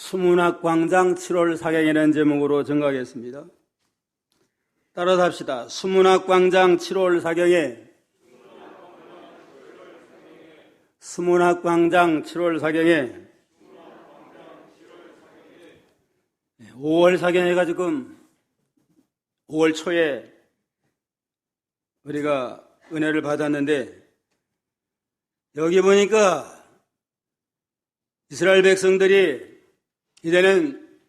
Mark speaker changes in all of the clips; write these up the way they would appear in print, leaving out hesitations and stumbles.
Speaker 1: 수문학광장 7월 사경이라는 제목으로 증거하겠습니다. 따라서 합시다. 수문학광장 7월 사경에 수문학광장 7월 사경에 5월 사경회가 지금 5월 초에 우리가 은혜를 받았는데 여기 보니까 이스라엘 백성들이 이제는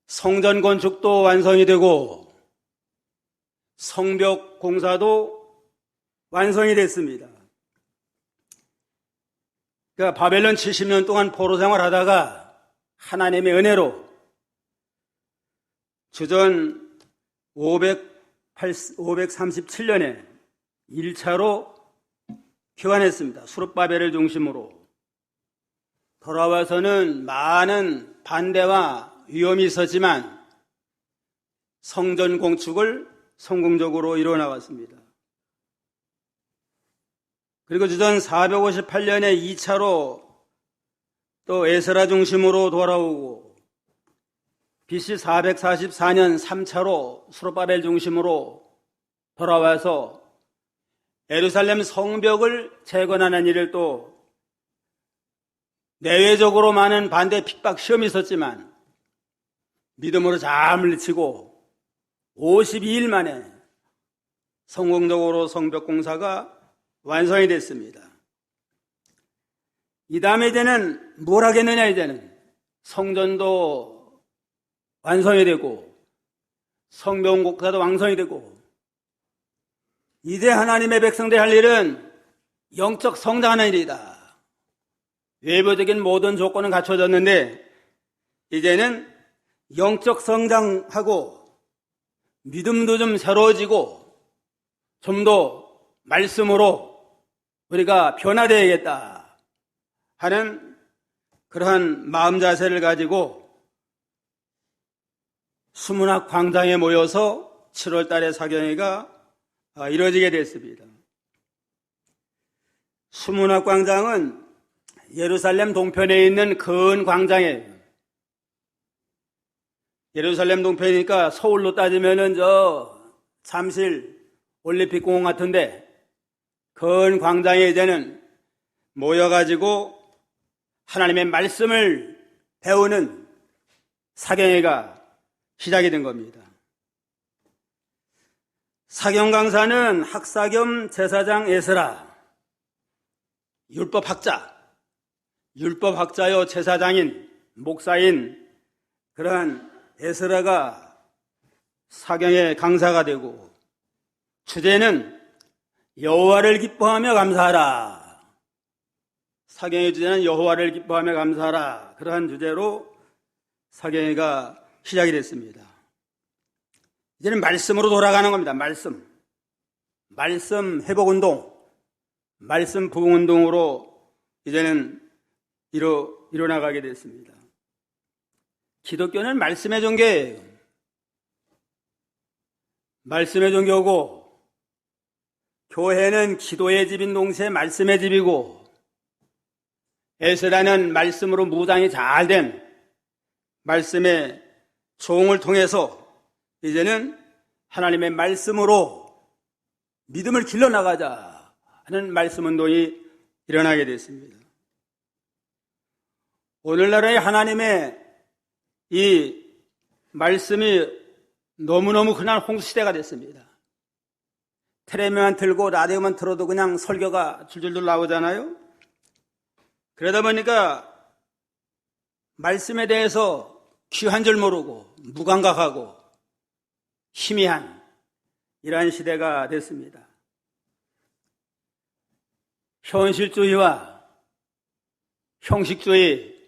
Speaker 1: 성전 건축도 완성이 되고 성벽 공사도 완성이 됐습니다. 그러니까 바벨론 70년 동안 포로 생활하다가 하나님의 은혜로 주전 537년에 1차로 교환했습니다. 수룹바벨을 중심으로. 돌아와서는 많은 반대와 위험이 있었지만 성전 건축을 성공적으로 이뤄나갔습니다. 그리고 주전 458년에 2차로 또 에스라 중심으로 돌아오고 BC 444년 3차로 수룹바벨 중심으로 돌아와서 예루살렘 성벽을 재건하는 일을 또 내외적으로 많은 반대 핍박 시험이 있었지만 믿음으로 잘 물리치고 52일 만에 성공적으로 성벽 공사가 완성이 됐습니다. 이 다음에 이제는 뭘 하겠느냐. 이제는 성전도 완성이 되고 성벽 공사도 완성이 되고 이제 하나님의 백성들이 할 일은 영적 성장하는 일이다. 외부적인 모든 조건은 갖춰졌는데 이제는 영적 성장하고 믿음도 좀 새로워지고 좀 더 말씀으로 우리가 변화되어야겠다 하는 그러한 마음 자세를 가지고 수문학 광장에 모여서 7월 달에 사경회가 이루어지게 됐습니다. 수문학 광장은 예루살렘 동편에 있는 큰 광장이에요. 예루살렘 동편이니까 서울로 따지면은 잠실 올림픽 공원 같은데 큰 광장에 이제는 모여가지고 하나님의 말씀을 배우는 사경회가 시작이 된 겁니다. 사경 강사는 학사 겸 제사장 에스라, 율법학자요 제사장인 목사인 그러한 에스라가 사경의 강사가 되고 주제는 여호와를 기뻐하며 감사하라. 사경의 주제는 여호와를 기뻐하며 감사하라. 그러한 주제로 사경회가 시작이 됐습니다. 이제는 말씀으로 돌아가는 겁니다. 말씀 회복운동, 말씀 부흥운동으로 이제는 일어나가게 됐습니다. 기독교는 말씀의 종교예요. 말씀의 종교고 교회는 기도의 집인 동시에 말씀의 집이고 에스라는 말씀으로 무장이 잘 된 말씀의 종을 통해서 이제는 하나님의 말씀으로 믿음을 길러나가자 하는 말씀 운동이 일어나게 됐습니다. 오늘날의 하나님의 이 말씀이 너무너무 흔한 홍수시대가 됐습니다. 텔레비만 틀고 라디오만 틀어도 그냥 설교가 줄줄줄 나오잖아요. 그러다 보니까 말씀에 대해서 귀한 줄 모르고 무감각하고 희미한 이러한 시대가 됐습니다. 현실주의와 형식주의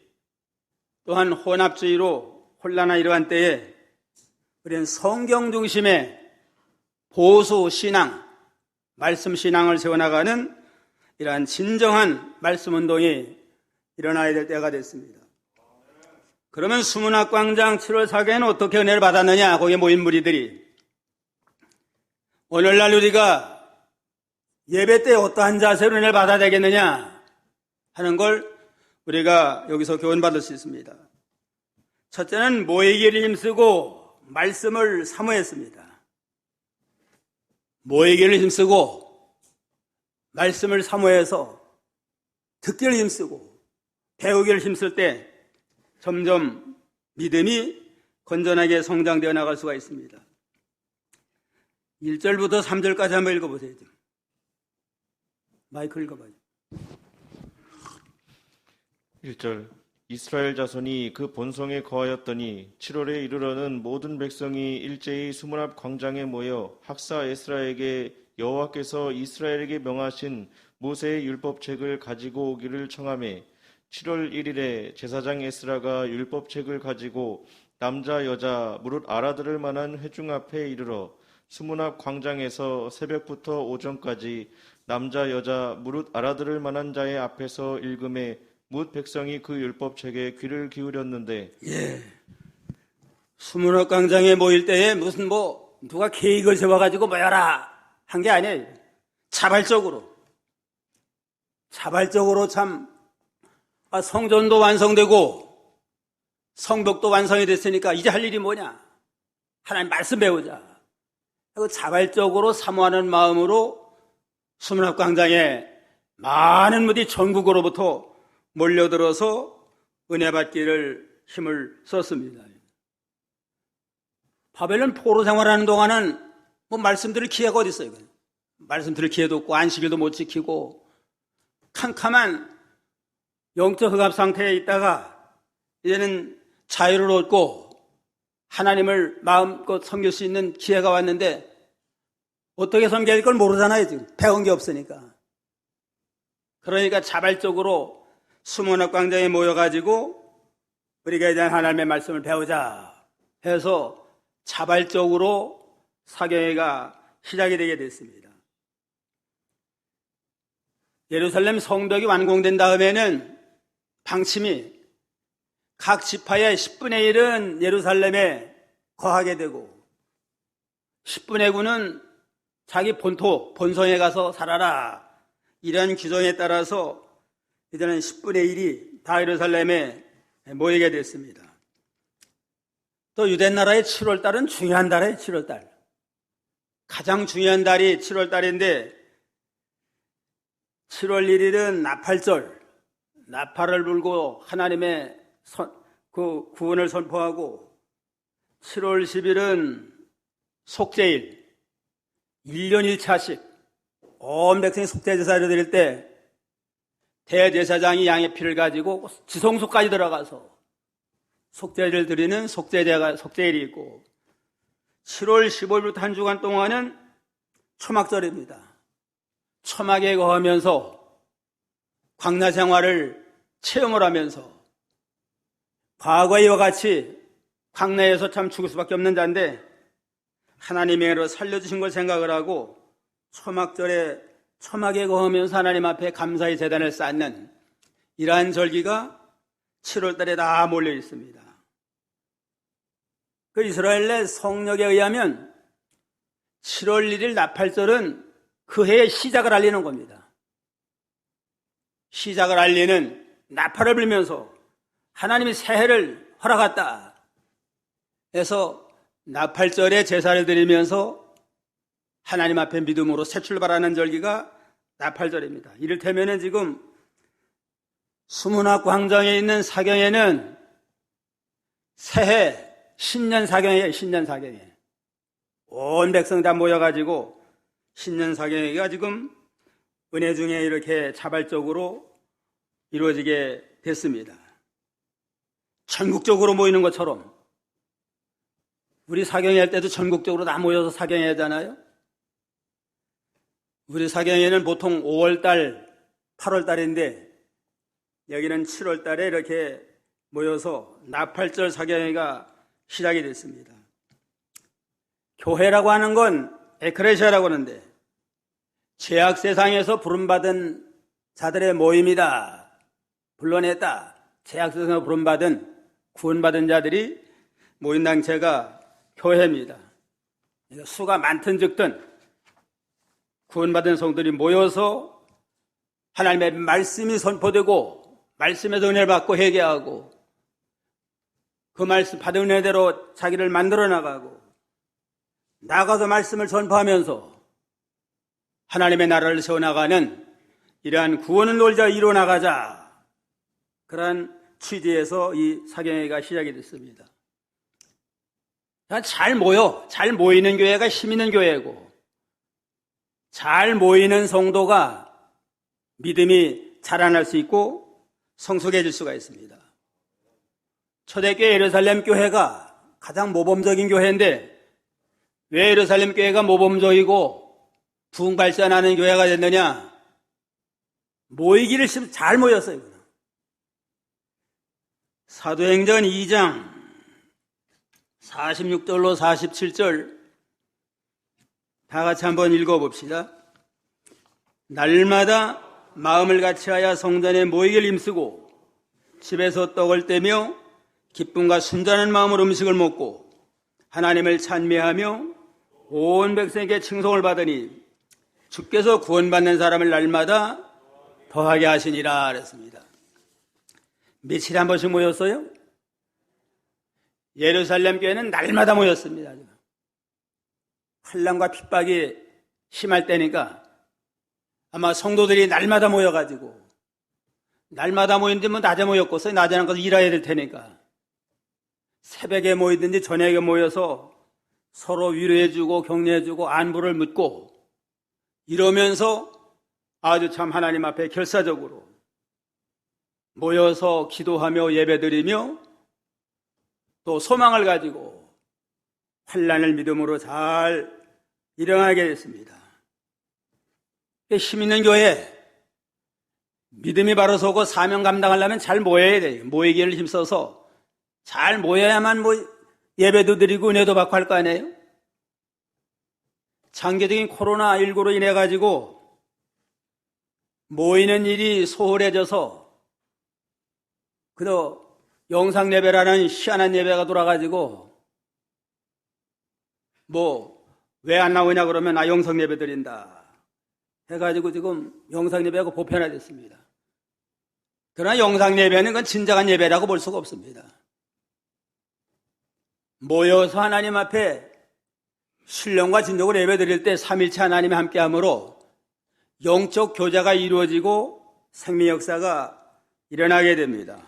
Speaker 1: 또한 혼합주의로 혼란한 이러한 때에 우리는 성경 중심의 보수 신앙, 말씀 신앙을 세워나가는 이러한 진정한 말씀 운동이 일어나야 될 때가 됐습니다. 그러면 수문학광장 7월 사경에는 어떻게 은혜를 받았느냐? 거기에 모인 무리들이 오늘날 우리가 예배 때 어떠한 자세로 은혜를 받아야 되겠느냐 하는 걸 우리가 여기서 교훈받을 수 있습니다. 첫째는 모이기를 힘쓰고 말씀을 사모했습니다. 모이기를 힘쓰고 말씀을 사모해서 듣기를 힘쓰고 배우기를 힘쓸 때 점점 믿음이 건전하게 성장되어 나갈 수가 있습니다. 1절부터 3절까지 한번 읽어보세요. 마이크 읽어봐요.
Speaker 2: 1절 이스라엘 자손이 그 본성에 거하였더니 7월에 이르러는 모든 백성이 일제히 수문 앞 광장에 모여 학사 에스라에게 여호와께서 이스라엘에게 명하신 모세의 율법책을 가지고 오기를 청하매 7월 1일에 제사장 에스라가 율법책을 가지고 남자 여자 무릇 알아들을 만한 회중 앞에 이르러 수문 앞 광장에서 새벽부터 오전까지 남자 여자 무릇 알아들을 만한 자의 앞에서 읽음에 뭇 백성이 그 율법책에 귀를 기울였는데
Speaker 1: 수문 앞 광장에 모일 때에 무슨 누가 계획을 세워가지고 모여라 한 게 아니에요. 자발적으로 참 성전도 완성되고 성벽도 완성이 됐으니까 이제 할 일이 뭐냐? 하나님 말씀 배우자. 그리고 자발적으로 사모하는 마음으로 수문 앞 광장에 많은 무리 전국으로부터 몰려들어서 은혜 받기를 힘을 썼습니다. 바벨론 포로 생활하는 동안은 말씀 들을 기회가 어디 있어요? 말씀 들을 기회도 없고 안식일도 못 지키고 캄캄한 영적 흑암 상태에 있다가 이제는 자유를 얻고 하나님을 마음껏 섬길 수 있는 기회가 왔는데 어떻게 섬겨야 할 걸 모르잖아요. 지금 배운 게 없으니까. 그러니까 자발적으로 수문 앞 광장에 모여가지고 우리가 이제 하나님의 말씀을 배우자 해서 자발적으로 사경회가 시작이 되게 됐습니다. 예루살렘 성벽이 완공된 다음에는 방침이 각 지파의 10분의 1은 예루살렘에 거하게 되고 10분의 9는 자기 본토, 본성에 가서 살아라. 이런 규정에 따라서 이제는 10분의 1이 다 예루살렘에 모이게 됐습니다. 또 유대나라의 7월달은 중요한 달이에요. 7월달. 가장 중요한 달이 7월달인데 7월 1일은 나팔절, 나팔을 불고 하나님의 그 구원을 선포하고 7월 10일은 속죄일, 1년 1차씩 온 백성이 속죄제사를 드릴 때 대제사장이 양의 피를 가지고 지성소까지 들어가서 속죄를 드리는 속죄일이 있고 7월 15일부터 한 주간 동안은 초막절입니다. 초막에 거하면서 광야 생활을 체험을 하면서 과거의 이와 같이 광야에서 참 죽을 수밖에 없는 자인데 하나님의 은혜로 살려주신 걸 생각을 하고 초막절에 초막에 거하면서 하나님 앞에 감사의 제단을 쌓는 이러한 절기가 7월 달에 다 몰려 있습니다. 그 이스라엘 내 성역에 의하면 7월 1일 나팔절은 그 해의 시작을 알리는 겁니다. 시작을 알리는 나팔을 불면서 하나님이 새해를 허락했다 해서 나팔절에 제사를 드리면서 하나님 앞에 믿음으로 새 출발하는 절기가 나팔절입니다. 이를테면 지금 수문 앞 광장에 있는 사경에는 새해 신년 사경회예요. 신년 사경회. 온 백성 다 모여가지고 신년 사경회가 지금 은혜 중에 이렇게 자발적으로 이루어지게 됐습니다. 전국적으로 모이는 것처럼 우리 사경회 할 때도 전국적으로 다 모여서 사경회 하잖아요. 우리 사경회는 보통 5월달, 8월달인데 여기는 7월달에 이렇게 모여서 나팔절 사경회가 시작이 됐습니다. 교회라고 하는 건 에크레시아라고 하는데 죄악 세상에서 부름받은 자들의 모임이다. 불러냈다. 죄악 세상에서 부름받은 구원받은 자들이 모인 단체가 교회입니다. 수가 많든 적든 구원받은 성들이 모여서 하나님의 말씀이 선포되고 말씀에서 은혜를 받고 회개하고 그 말씀 받은 은혜대로 자기를 만들어 나가고 나가서 말씀을 전파하면서 하나님의 나라를 세워나가는 이러한 구원을 놀자 이뤄나가자, 그러한 취지에서 이 사경회가 시작이 됐습니다. 잘 모이는 교회가 힘 있는 교회고, 잘 모이는 성도가 믿음이 자라날 수 있고 성숙해질 수가 있습니다. 초대교회 예루살렘 교회가 가장 모범적인 교회인데, 왜 예루살렘 교회가 모범적이고 부흥 발전하는 교회가 됐느냐? 모이기를 잘 모였어요. 사도행전 2장 46절로 47절 다 같이 한번 읽어봅시다. 날마다 마음을 같이하여 성전에 모이기를 힘쓰고 집에서 떡을 떼며 기쁨과 순전한 마음으로 음식을 먹고 하나님을 찬미하며 온 백성에게 칭송을 받으니 주께서 구원받는 사람을 날마다 더하게 하시니라 그랬습니다. 며칠에 한 번씩 모였어요? 예루살렘 교회는 날마다 모였습니다. 환난과 핍박이 심할 때니까 아마 성도들이 날마다 모여가지고, 날마다 모이는데 뭐 낮에 모였겠어요? 낮에는 가서 일해야 될 테니까 새벽에 모이든지 저녁에 모여서 서로 위로해주고 격려해주고 안부를 묻고 이러면서 아주 참 하나님 앞에 결사적으로 모여서 기도하며 예배드리며 또 소망을 가지고 환난을 믿음으로 잘 일어나게 됐습니다. 힘 있는 교회, 믿음이 바로 서고 사명 감당하려면 잘 모여야 돼요. 모이기를 힘써서 잘 모여야만 예배도 드리고 은혜도 받고 할 거 아니에요? 장기적인 코로나19로 인해 가지고 모이는 일이 소홀해져서 그저 영상 예배라는 희한한 예배가 돌아가지고 왜 안 나오냐 그러면 영상 예배 드린다 해가지고 지금 영상 예배가 보편화됐습니다. 그러나 영상 예배는 그건 진정한 예배라고 볼 수가 없습니다. 모여서 하나님 앞에 신령과 진정으로 예배 드릴 때 삼일체 하나님이 함께함으로 영적 교제가 이루어지고 생명 역사가 일어나게 됩니다.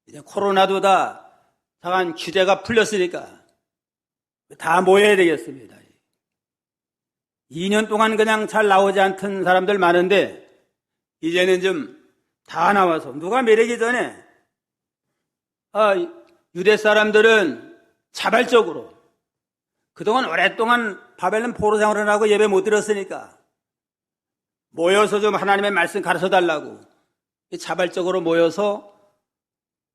Speaker 1: 이제 코로나도 다 다간 규제가 풀렸으니까 다 모여야 되겠습니다. 2년 동안 그냥 잘 나오지 않던 사람들 많은데 이제는 좀 다 나와서, 누가 매래기 전에 유대 사람들은 자발적으로 그동안 오랫동안 바벨론 포로 생활을 하고 예배 못 드렸으니까 모여서 좀 하나님의 말씀 가르쳐달라고 자발적으로 모여서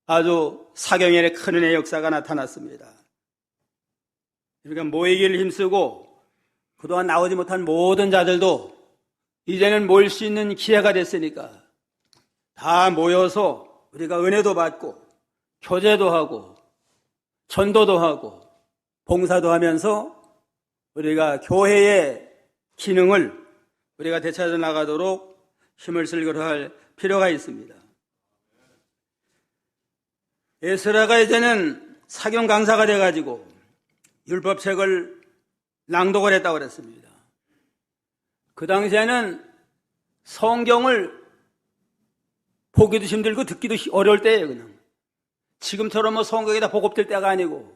Speaker 1: 아주 사경연의 큰 은혜의 역사가 나타났습니다. 그러니까 모이기를 힘쓰고 그동안 나오지 못한 모든 자들도 이제는 모일 수 있는 기회가 됐으니까 다 모여서 우리가 은혜도 받고 교제도 하고 전도도 하고 봉사도 하면서 우리가 교회의 기능을 우리가 되찾아 나가도록 힘을 쓸고 할 필요가 있습니다. 에스라가 이제는 사경 강사가 돼가지고 율법책을 낭독을 했다고 그랬습니다. 그 당시에는 성경을 보기도 힘들고 듣기도 어려울 때예요. 그냥 지금처럼 성경이 다 보급될 때가 아니고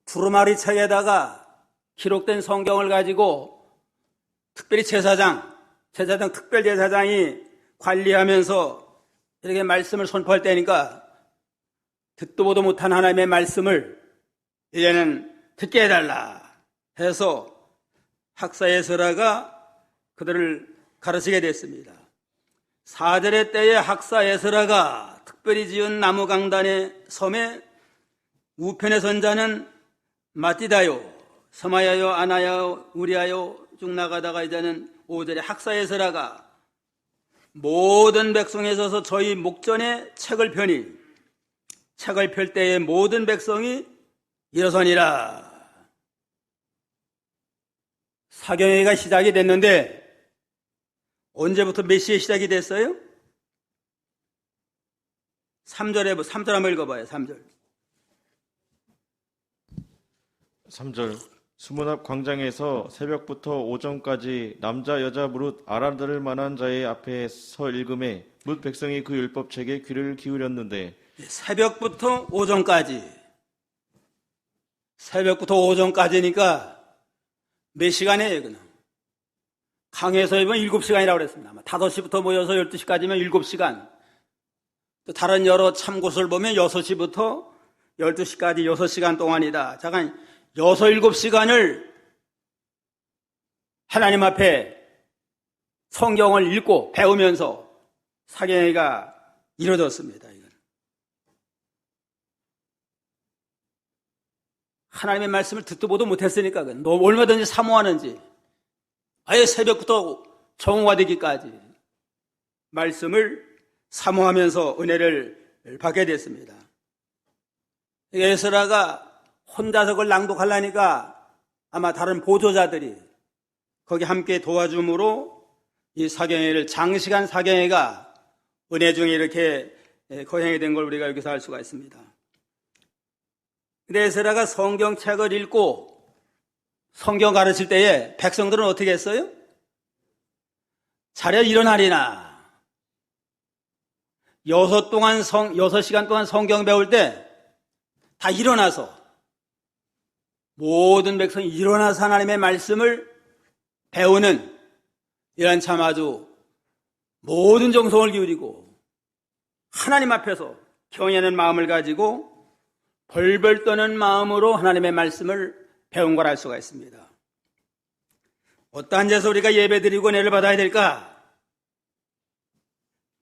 Speaker 1: 두루마리 책에다가 기록된 성경을 가지고 특별히 제사장 특별제사장이 관리하면서 이렇게 말씀을 선포할 때니까 듣도 보도 못한 하나님의 말씀을 이제는 듣게 해달라 해서 학사 에스라가 그들을 가르치게 됐습니다. 4절의 때에 학사 에스라가 특별히 지은 나무 강단의 섬에 우편에 선 자는 마띠다요, 서마야요, 아나야요, 우리야요 쭉 나가다가 이제는 5절에 학사 에스라가 모든 백성에 서서 저희 목전에 책을 펴니 책을 펼 때에 모든 백성이 일어서니라. 사경회가 시작이 됐는데 언제부터 몇 시에 시작이 됐어요? 3절 한번 읽어봐요. 3절.
Speaker 2: 3절 수문앞 광장에서 새벽부터 오전까지 남자 여자 무릇 알아들을 만한 자의 앞에 서 읽음에 뭇 백성이 그 율법책에 귀를 기울였는데
Speaker 1: 새벽부터 오전까지. 새벽부터 오전까지니까 몇 시간이에요, 그냥. 강에서 보면 7시간이라고 그랬습니다. 5시부터 모여서 12시까지면 7시간. 또 다른 여러 참고서를 보면 6시부터 12시까지 6시간 동안이다. 잠깐 6, 7시간을 하나님 앞에 성경을 읽고 배우면서 사경회가 이루어졌습니다. 이건. 하나님의 말씀을 듣도 보도 못했으니까 너무 얼마든지 사모하는지 아예 새벽부터 정오가 되기까지 말씀을 사모하면서 은혜를 받게 됐습니다. 에스라가 혼자서 그걸 낭독하려니까 아마 다른 보조자들이 거기 함께 도와줌으로 이 사경회를 장시간 사경회가 은혜 중에 이렇게 거행이 된 걸 우리가 여기서 알 수가 있습니다. 근데 에스라가 성경책을 읽고 성경 가르칠 때에 백성들은 어떻게 했어요? 자려 일어나리나. 6시간 동안 성경 배울 때 다 일어나서 모든 백성이 일어나서 하나님의 말씀을 배우는 이런 참 아주 모든 정성을 기울이고 하나님 앞에서 경외하는 마음을 가지고 벌벌 떠는 마음으로 하나님의 말씀을 배운 걸 알 수가 있습니다. 어떠한 데서 우리가 예배드리고 은혜를 받아야 될까?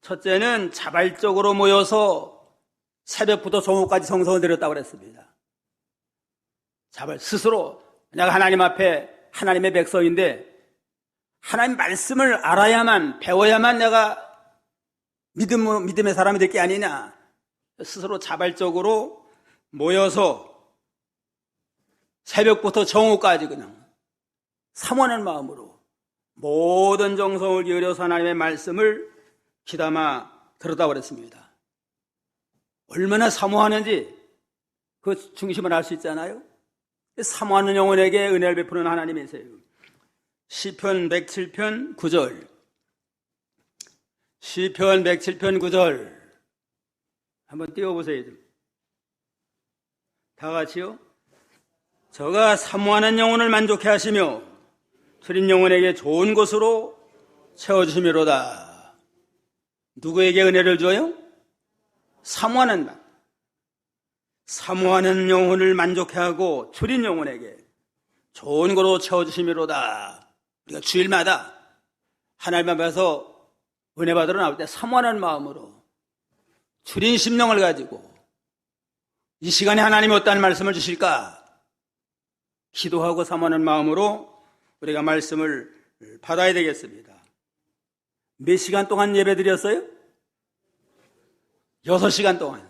Speaker 1: 첫째는 자발적으로 모여서 새벽부터 정오까지 성성을 드렸다고 그랬습니다. 스스로 내가 하나님 앞에 하나님의 백성인데 하나님 말씀을 알아야만 배워야만 내가 믿음의 사람이 될 게 아니냐. 스스로 자발적으로 모여서 새벽부터 정오까지 그냥 사모하는 마음으로 모든 정성을 기울여서 하나님의 말씀을 귀담아 들었다고 그랬습니다. 얼마나 사모하는지 그 중심을 알 수 있잖아요. 사모하는 영혼에게 은혜를 베푸는 하나님이세요. 시편 107편 9절. 시편 107편 9절. 한번 띄워보세요. 다 같이요. 저가 사모하는 영혼을 만족해 하시며 줄인 영혼에게 좋은 것으로 채워주시미로다. 누구에게 은혜를 줘요? 사모하는 영혼을 만족해 하고 줄인 영혼에게 좋은 것으로 채워주시미로다. 우리가 주일마다 하나님 앞에서 은혜 받으러 나올 때 사모하는 마음으로 줄인 심령을 가지고 이 시간에 하나님이 어떤 말씀을 주실까? 기도하고 사모하는 마음으로 우리가 말씀을 받아야 되겠습니다. 몇 시간 동안 예배 드렸어요? 6시간 동안.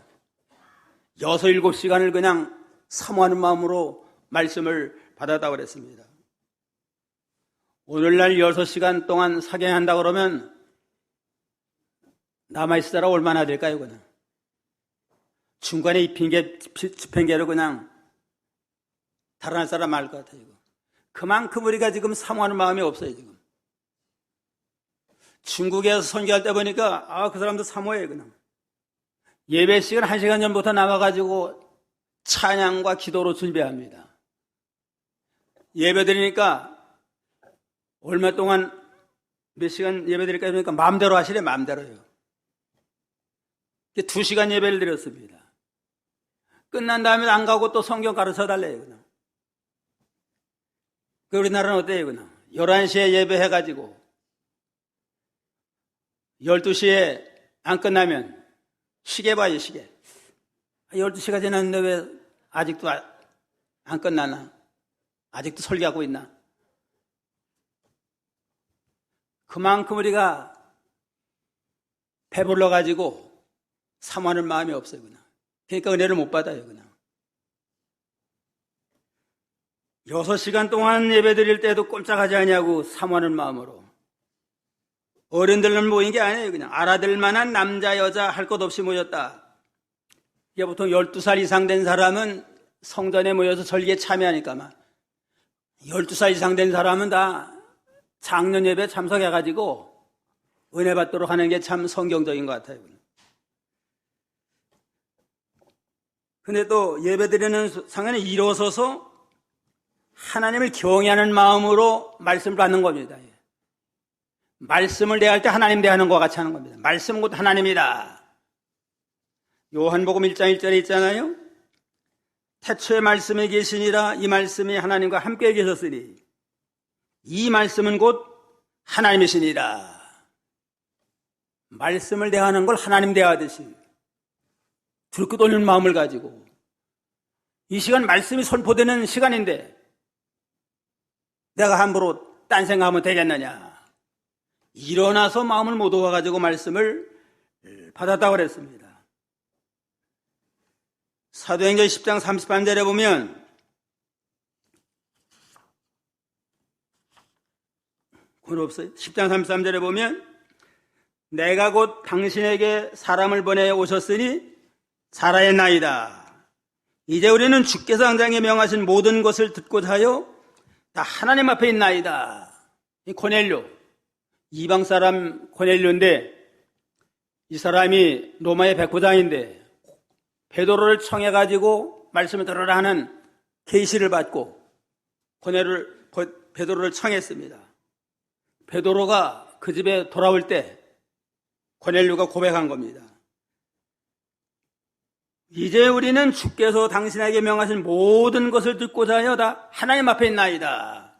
Speaker 1: 6, 7시간을 그냥 사모하는 마음으로 말씀을 받았다고 그랬습니다. 오늘날 6시간 동안 사경한다 그러면 남아있을 사람 얼마나 될까요, 그냥? 중간에 이 집행계로 그냥 달아날 사람 말 것 같아요. 그만큼 우리가 지금 사모하는 마음이 없어요, 지금. 중국에서 선교할 때 보니까, 그 사람도 사모해요, 그냥. 예배 시간 1시간 전부터 나와가지고 찬양과 기도로 준비합니다. 예배 드리니까 얼마 동안 몇 시간 예배 드릴까 그러니까 마음대로 하시래, 마음대로요. 2시간 예배를 드렸습니다. 끝난 다음에 안 가고 또 성경 가르쳐 달래요, 그냥. 우리나라는 어때요, 그냥? 11시에 예배해가지고 12시에 안 끝나면 시계 봐요, 시계. 12시가 지났는데 왜 아직도 안 끝나나? 아직도 설교하고 있나? 그만큼 우리가 배불러가지고 사모하는 마음이 없어요, 그냥. 그러니까 은혜를 못 받아요, 그냥. 6시간 동안 예배 드릴 때도 꼼짝하지 않냐고 사모하는 마음으로. 어른들은 모인 게 아니에요, 그냥. 알아들 만한 남자, 여자 할 것 없이 모였다. 이게 보통 12살 이상 된 사람은 성전에 모여서 절기에 참여하니까 막 12살 이상 된 사람은 다 장년 예배 참석해가지고 은혜 받도록 하는 게 참 성경적인 것 같아요. 근데 또 예배 드리는 상황에 일어서서 하나님을 경외하는 마음으로 말씀을 받는 겁니다. 말씀을 대할 때 하나님 대하는 것과 같이 하는 겁니다. 말씀은 곧 하나님이다. 요한복음 1장 1절에 있잖아요. 태초에 말씀이 계시니라. 이 말씀이 하나님과 함께 계셨으니 이 말씀은 곧 하나님이시니라. 말씀을 대하는 걸 하나님 대하듯이 들고 돌리는 마음을 가지고 이 시간 말씀이 선포되는 시간인데 내가 함부로 딴 생각하면 되겠느냐. 일어나서 마음을 모아가지고 말씀을 받았다고 그랬습니다. 사도행전 10장 33절에 보면 그건 없어요. 10장 33절에 보면 내가 곧 당신에게 사람을 보내 오셨으니 살아있나이다. 이제 우리는 주께서 당장에 명하신 모든 것을 듣고자 하여 다 하나님 앞에 있나이다. 이 고넬료, 이방 사람 고넬료인데 이 사람이 로마의 백부장인데 베드로를 청해가지고 말씀을 들으라 하는 계시를 받고 베드로를 청했습니다. 베드로가 그 집에 돌아올 때 고넬료가 고백한 겁니다. 이제 우리는 주께서 당신에게 명하신 모든 것을 듣고자 하여 다 하나님 앞에 있나이다.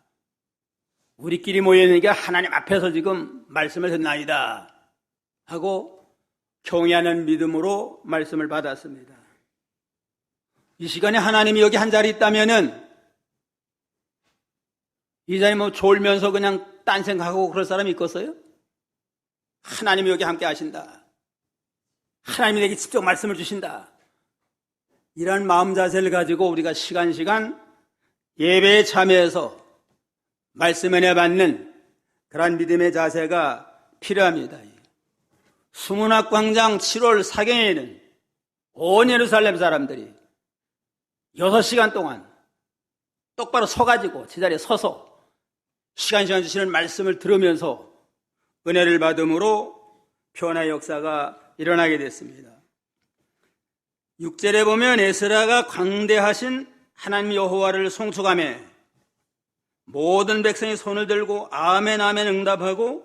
Speaker 1: 우리끼리 모여있는 게 하나님 앞에서 지금 말씀을 듣나이다 하고 경외하는 믿음으로 말씀을 받았습니다. 이 시간에 하나님이 여기 한 자리 있다면은 이 자리 뭐 졸면서 그냥 딴 생각하고 그럴 사람이 있겠어요? 하나님이 여기 함께 하신다. 하나님이 내게 직접 말씀을 주신다. 이런 마음 자세를 가지고 우리가 시간 예배에 참여해서 말씀 은혜 받는 그런 믿음의 자세가 필요합니다. 수문학 광장 7월 사경에는 온 예루살렘 사람들이 6시간 동안 똑바로 서가지고 제자리에 서서 시간 주시는 말씀을 들으면서 은혜를 받음으로 변화의 역사가 일어나게 됐습니다. 6절에 보면 에스라가 광대하신 하나님 여호와를 송축하며 모든 백성이 손을 들고 아멘 아멘 응답하고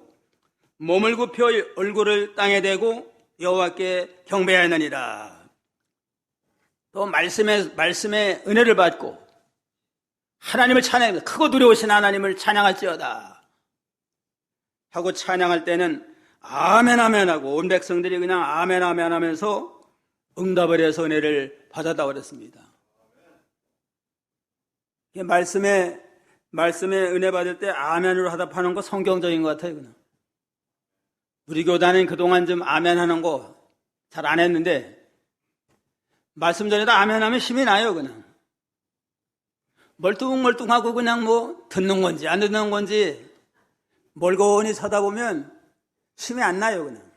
Speaker 1: 몸을 굽혀 얼굴을 땅에 대고 여호와께 경배하느니라. 또 말씀의 은혜를 받고 하나님을 찬양합니다. 크고 두려우신 하나님을 찬양할지어다 하고 찬양할 때는 아멘 아멘 하고 온 백성들이 그냥 아멘 아멘 하면서 응답을 해서 은혜를 받았다고 그랬습니다. 말씀에 은혜 받을 때 아멘으로 하답하는 거 성경적인 것 같아요. 그냥. 우리 교단은 그동안 좀 아멘 하는 거 잘 안 했는데 말씀 전에도 아멘 하면 힘이 나요. 그냥 멀뚱멀뚱하고 그냥 뭐 듣는 건지 안 듣는 건지 멀거니 쳐다보면 힘이 안 나요. 그냥.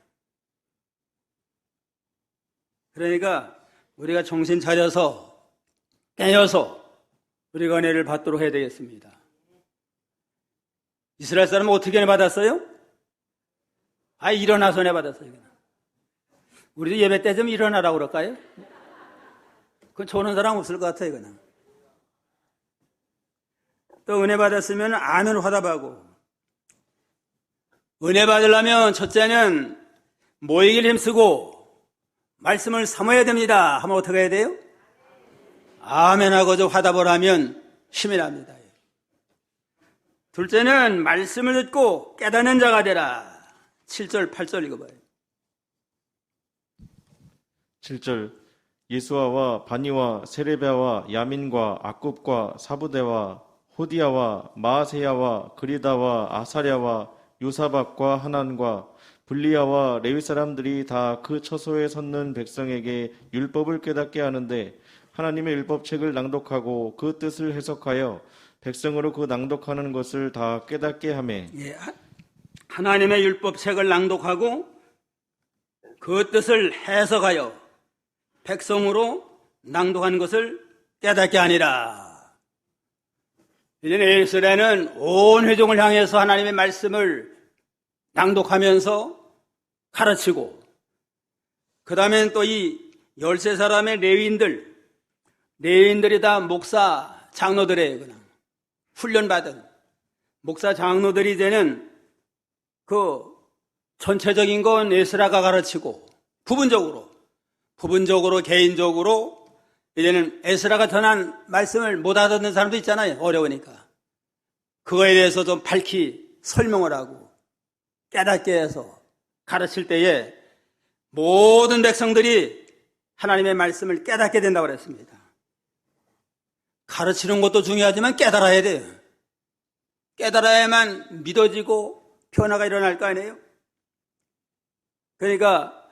Speaker 1: 그러니까 우리가 정신 차려서 깨어서 우리가 은혜를 받도록 해야 되겠습니다. 이스라엘 사람은 어떻게 은혜 받았어요? 일어나서 은혜 받았어요. 우리도 예배 때 좀 일어나라고 그럴까요? 그건 좋은 사람 없을 것 같아요. 그냥. 또 은혜 받았으면 아멘 화답하고 은혜 받으려면 첫째는 모이기를 힘쓰고 말씀을 사모해야 됩니다. 하면 어떻게 해야 돼요? 아멘하고 저 화답을 하면 힘이 납니다. 둘째는 말씀을 듣고 깨닫는 자가 되라. 7절 8절 읽어봐요.
Speaker 2: 7절 예수아와 바니와 세레베와 야민과 악굽과 사부대와 호디야와 마아세야와 그리다와 아사랴와 요사박과 하난과 블리야와 레위 사람들이 다 그 처소에 섰는 백성에게 율법을 깨닫게 하는데 하나님의 율법책을 낭독하고 그 뜻을 해석하여 백성으로 그 낭독하는 것을 다 깨닫게 하매.
Speaker 1: 하나님의 율법책을 낭독하고 그 뜻을 해석하여 백성으로 낭독하는 것을 깨닫게 하니라. 이제 에스라는 온 회종을 향해서 하나님의 말씀을 낭독하면서 가르치고, 그 다음엔 또 이 13사람의 레위인들이 다 목사 장로들이에요. 그냥 훈련받은 목사 장로들이 이제는 그 전체적인 건 에스라가 가르치고, 부분적으로 개인적으로 이제는 에스라가 전한 말씀을 못 알아듣는 사람도 있잖아요. 어려우니까. 그거에 대해서 좀 밝히 설명을 하고 깨닫게 해서 가르칠 때에 모든 백성들이 하나님의 말씀을 깨닫게 된다고 그랬습니다. 가르치는 것도 중요하지만 깨달아야 돼요. 깨달아야만 믿어지고 변화가 일어날 거 아니에요? 그러니까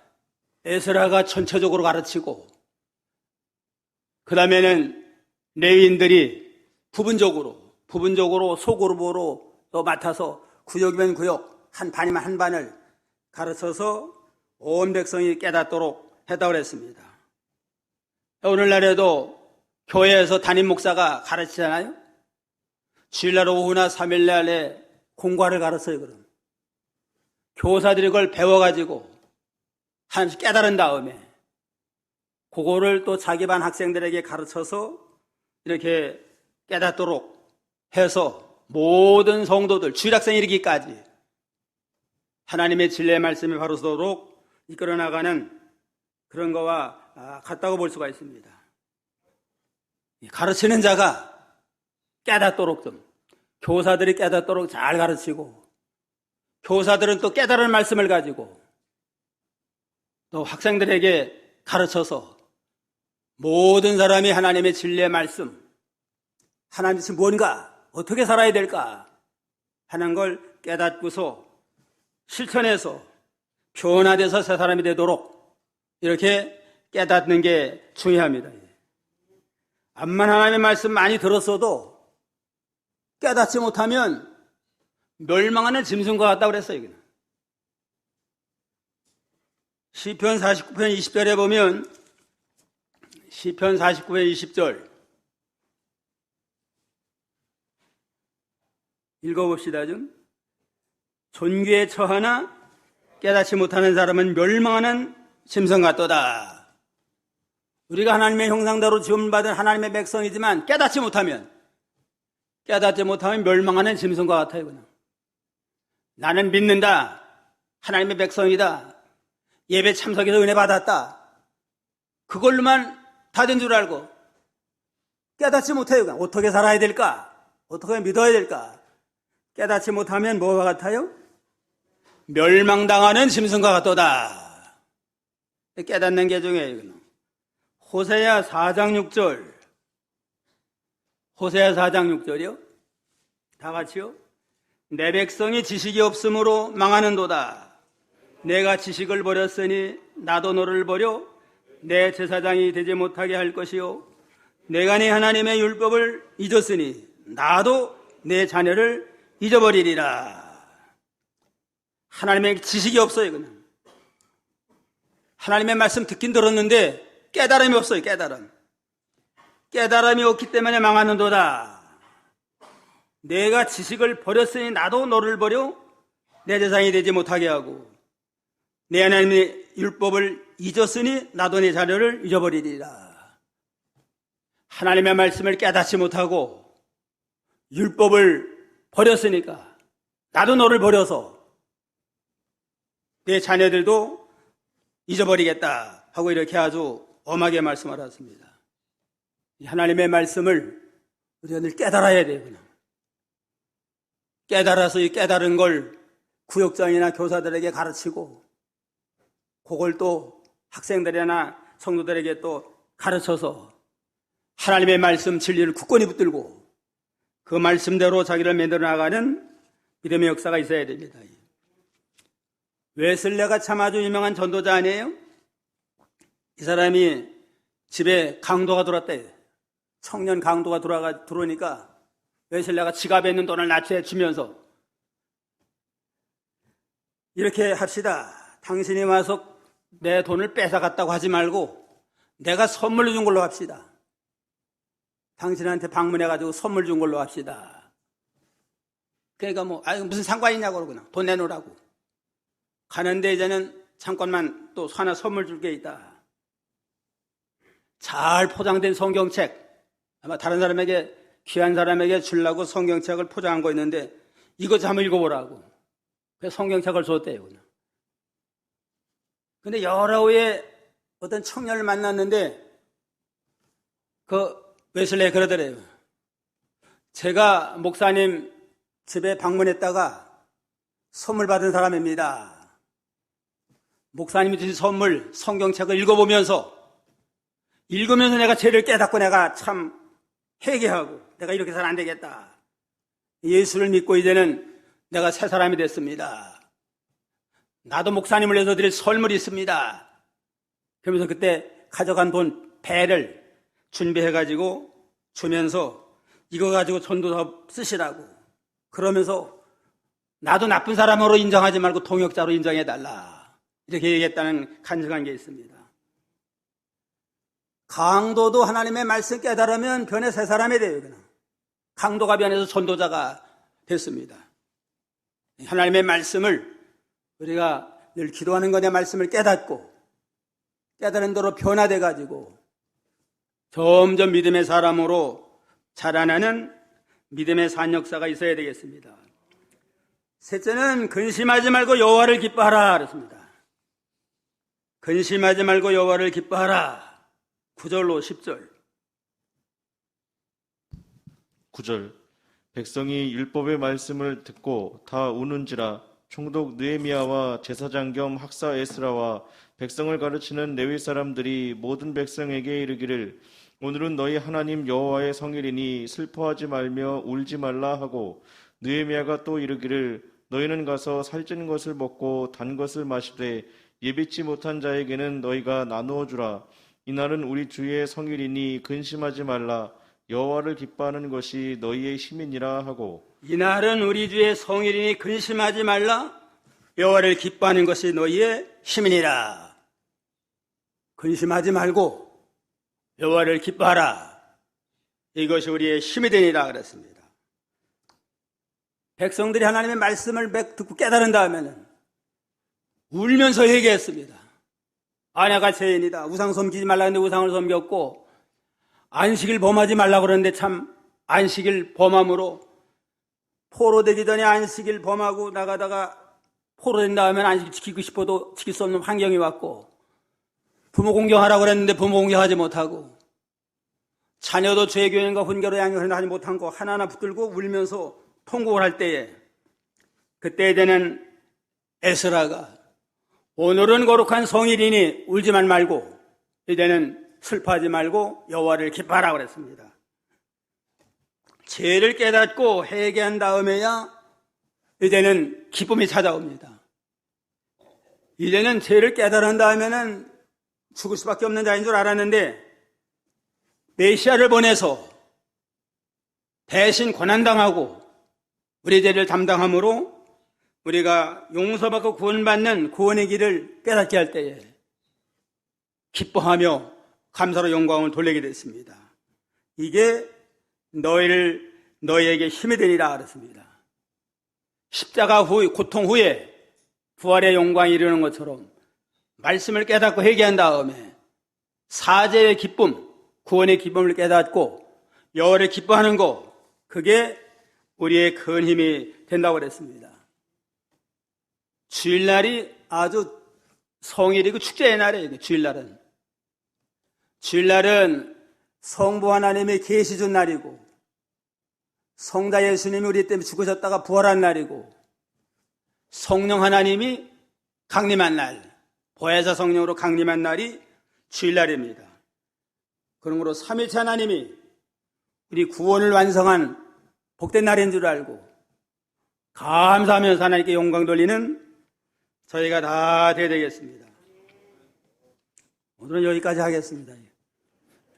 Speaker 1: 에스라가 전체적으로 가르치고, 그 다음에는 레위인들이 부분적으로 소그룹으로 또 맡아서 구역이면 구역, 한 반이면 한 반을 가르쳐서 온 백성이 깨닫도록 했다고 그랬습니다. 오늘날에도 교회에서 담임 목사가 가르치잖아요. 주일날 오후나 3일날에 공과를 가르쳐요. 그럼 교사들이 그걸 배워가지고 하나씩 깨달은 다음에 그거를 또 자기 반 학생들에게 가르쳐서 이렇게 깨닫도록 해서 모든 성도들, 주일학생 이르기까지 하나님의 진리의 말씀이 바로 서도록 이끌어 나가는 그런 거와 같다고 볼 수가 있습니다. 가르치는 자가 깨닫도록 좀, 교사들이 깨닫도록 잘 가르치고, 교사들은 또 깨달은 말씀을 가지고 또 학생들에게 가르쳐서 모든 사람이 하나님의 진리의 말씀, 하나님이 뭔가, 어떻게 살아야 될까 하는 걸 깨닫고서 실천해서 변화돼서 새 사람이 되도록 이렇게 깨닫는 게 중요합니다. 암만 하나님의 말씀 많이 들었어도 깨닫지 못하면 멸망하는 짐승과 같다고 그랬어요. 시편 49편 20절에 보면, 시편 49편 20절 읽어봅시다. 좀 존귀에 처하나 깨닫지 못하는 사람은 멸망하는 짐승 같도다. 우리가 하나님의 형상대로 지음받은 하나님의 백성이지만 깨닫지 못하면 멸망하는 짐승과 같아요. 그냥 나는 믿는다, 하나님의 백성이다, 예배 참석해서 은혜 받았다, 그걸로만 다 된 줄 알고 깨닫지 못해요. 그냥 어떻게 살아야 될까, 어떻게 믿어야 될까 깨닫지 못하면 뭐와 같아요? 멸망당하는 짐승과 같도다. 깨닫는 게 중요해요. 호세아 4장 6절. 호세아 4장 6절이요. 다 같이요. 내 백성이 지식이 없으므로 망하는도다. 내가 지식을 버렸으니 나도 너를 버려 내 제사장이 되지 못하게 할 것이요. 내가 네 하나님의 율법을 잊었으니 나도 내 자녀를 잊어버리리라. 하나님의 지식이 없어요. 그냥 하나님의 말씀 듣긴 들었는데 깨달음이 없어요. 깨달음이 없기 때문에 망하는도다. 내가 지식을 버렸으니 나도 너를 버려 내 제사장이 되지 못하게 하고, 내 하나님의 율법을 잊었으니 나도 내 자녀를 잊어버리리라. 하나님의 말씀을 깨닫지 못하고 율법을 버렸으니까 나도 너를 버려서 내 자녀들도 잊어버리겠다 하고 이렇게 아주 엄하게 말씀을 하셨습니다. 하나님의 말씀을 우리가 늘 깨달아야 돼요. 그냥 깨달아서 이 깨달은 걸 구역장이나 교사들에게 가르치고, 그걸 또 학생들이나 성도들에게 또 가르쳐서 하나님의 말씀 진리를 굳건히 붙들고 그 말씀대로 자기를 만들어 나가는 믿음의 역사가 있어야 됩니다. 웨슬레가 참 아주 유명한 전도자 아니에요? 이 사람이 집에 강도가 들어왔대요. 청년 강도가 들어오니까 웨슬레가 지갑에 있는 돈을 납치해 주면서 이렇게 합시다. 당신이 와서 내 돈을 뺏어갔다고 하지 말고 내가 선물로 준 걸로 합시다. 당신한테 방문해가지고 선물 준 걸로 합시다. 그러니까 무슨 상관이 있냐고 그러구나. 돈 내놓으라고. 가는데 이제는 잠깐만 또 하나 선물 줄 게 있다. 잘 포장된 성경책. 아마 다른 사람에게, 귀한 사람에게 주려고 성경책을 포장한 거 있는데 이거 좀 한번 읽어보라고. 그래서 성경책을 줬대요. 근데 여러 후에 어떤 청년을 만났는데 그 웨슬레이 그러더래요. 제가 목사님 집에 방문했다가 선물 받은 사람입니다. 목사님이 주신 선물 성경책을 읽으면서 내가 죄를 깨닫고 내가 참 회개하고 내가 이렇게 해서는 안 되겠다. 예수를 믿고 이제는 내가 새 사람이 됐습니다. 나도 목사님을 위해서 드릴 선물이 있습니다. 그러면서 그때 가져간 돈 배를 준비해가지고 주면서 이거 가지고 전도사 쓰시라고. 그러면서 나도 나쁜 사람으로 인정하지 말고 동역자로 인정해달라. 이렇게 얘기했다는 간증한 게 있습니다. 강도도 하나님의 말씀 깨달으면 변해 새 사람이 돼요. 그냥. 강도가 변해서 전도자가 됐습니다. 하나님의 말씀을 우리가 늘 기도하는 것의 말씀을 깨닫고 깨달은 대로 변화돼가지고 점점 믿음의 사람으로 자라나는 믿음의 산 역사가 있어야 되겠습니다. 셋째는 근심하지 말고 여호와를 기뻐하라 그랬습니다. 근심하지 말고 여호와를 기뻐하라. 9절로 10절.
Speaker 2: 9절. 백성이 율법의 말씀을 듣고 다 우는지라. 총독 느헤미야와 제사장 겸 학사 에스라와 백성을 가르치는 레위 사람들이 모든 백성에게 이르기를 오늘은 너희 하나님 여호와의 성일이니 슬퍼하지 말며 울지 말라 하고 느헤미야가 또 이르기를 너희는 가서 살찐 것을 먹고 단 것을 마시되 예비치 못한 자에게는 너희가 나누어 주라. 이날은 우리 주의 성일이니 근심하지 말라. 여호와를 기뻐하는 것이 너희의 힘이니라 하고
Speaker 1: 이날은 우리 주의 성일이니 근심하지 말라. 여호와를 기뻐하는 것이 너희의 힘이니라. 근심하지 말고 여호와를 기뻐하라. 이것이 우리의 힘이 되니라 그랬습니다. 백성들이 하나님의 말씀을 듣고 깨달은 다음에는 울면서 얘기했습니다. 내가 죄인이다. 우상 섬기지 말라 했는데 우상을 섬겼고 안식일 범하지 말라 그러는데 참 안식일 범함으로 포로되기 전에 안식일 범하고 나가다가 포로된 다음에 안식일 지키고 싶어도 지킬 수 없는 환경이 왔고 부모 공경하라고 그랬는데 부모 공경하지 못하고 자녀도 죄교인과 훈계로 양육을 하지 못한 거 하나하나 붙들고 울면서 통곡을 할 때에 그때 되는 에스라가 오늘은 거룩한 성일이니 울지만 말고 이제는 슬퍼하지 말고 여호와를 기뻐하라 그랬습니다. 죄를 깨닫고 회개한 다음에야 이제는 기쁨이 찾아옵니다. 이제는 죄를 깨달은 다음에는 죽을 수밖에 없는 자인 줄 알았는데 메시아를 보내서 대신 고난당하고 우리 죄를 담당함으로 우리가 용서받고 구원받는 구원의 길을 깨닫게 할 때에 기뻐하며 감사로 영광을 돌리게 됐습니다. 이게 너희에게 힘이 되리라 그랬습니다. 십자가 후 고통 후에 부활의 영광이 이르는 것처럼 말씀을 깨닫고 회개한 다음에 사죄의 기쁨, 구원의 기쁨을 깨닫고 여호와를 기뻐하는 것, 그게 우리의 큰 힘이 된다고 그랬습니다. 주일날이 아주 성일이고 축제의 날이에요. 주일날은 성부 하나님의 계시 준 날이고 성자 예수님이 우리 때문에 죽으셨다가 부활한 날이고 성령 하나님이 강림한 날, 보혜사 성령으로 강림한 날이 주일날입니다. 그러므로 삼위일체 하나님이 우리 구원을 완성한 복된 날인 줄 알고 감사하면서 하나님께 영광 돌리는 저희가 다 되어야 되겠습니다. 오늘은 여기까지 하겠습니다.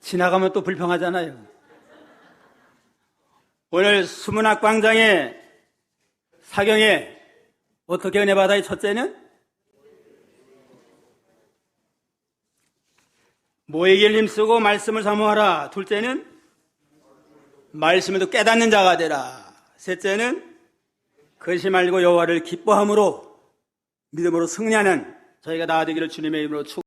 Speaker 1: 지나가면 또 불평하잖아요. 오늘 수문학 광장의 사경에 어떻게 은혜 받아요? 첫째는 모이기를 힘쓰고 말씀을 사모하라. 둘째는 말씀을 깨닫는 자가 되라. 셋째는 근심 말고 여호와를 기뻐함으로 믿음으로 승리하는 저희가 다 되기를 주님의 이름으로 축원합니다.